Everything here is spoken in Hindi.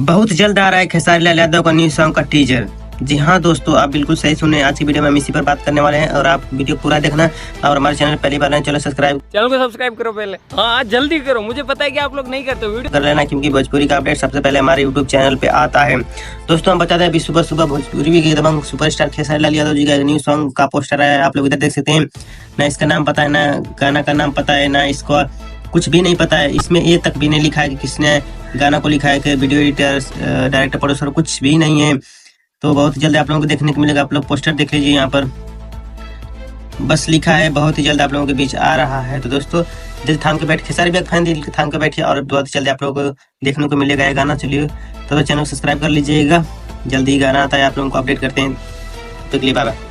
बहुत जल्द आ रहा है खेसारी लाल यादव का न्यू सॉन्ग का टीजर। जी हाँ दोस्तों, आप बिल्कुल सही सुने। आज की वीडियो में हम इसी पर बात करने वाले हैं और आप वीडियो पूरा देखना। और हमारे चैनल पहली बार आए, चलो चैनल को सब्सक्राइब करो पहले। हाँ जल्दी करो, मुझे पता है कि आप लोग नहीं करते, वीडियो कर लेना क्योंकि भोजपुरी का अपडेट सबसे पहले हमारे यूट्यूब चैनल पे आता है। दोस्तों हम बताते हैं अभी सुबह सुबह भोजपुरी के दबंग सुपरस्टार खेसारी लाल यादव जी का न्यू सॉन्ग का पोस्टर आया है। आप लोग इधर देख सकते हैं। ना इसका नाम पता है, ना गाना का नाम पता है, ना इसको कुछ भी नहीं पता है। इसमें ये तक भी नहीं लिखा है कि किसने गाना को लिखा है, कि वीडियो एडिटर, डायरेक्टर, प्रोड्यूसर, कुछ भी नहीं है। तो बहुत जल्द आप लोगों को देखने को मिलेगा। आप लोग पोस्टर देख लीजिए, यहाँ पर बस लिखा है बहुत ही जल्द आप लोगों के बीच आ रहा है। तो दोस्तों दिल थाम के बैठ, खेसारी भी फैन दिल थाम के बैठिए और बहुत जल्द आप लोगों को देखने को मिलेगा ये गाना। चलिए तो चैनल सब्सक्राइब कर लीजिएगा, जल्दी गाना आता है, आप लोगों को अपडेट करते हैं। तो बाय बाय।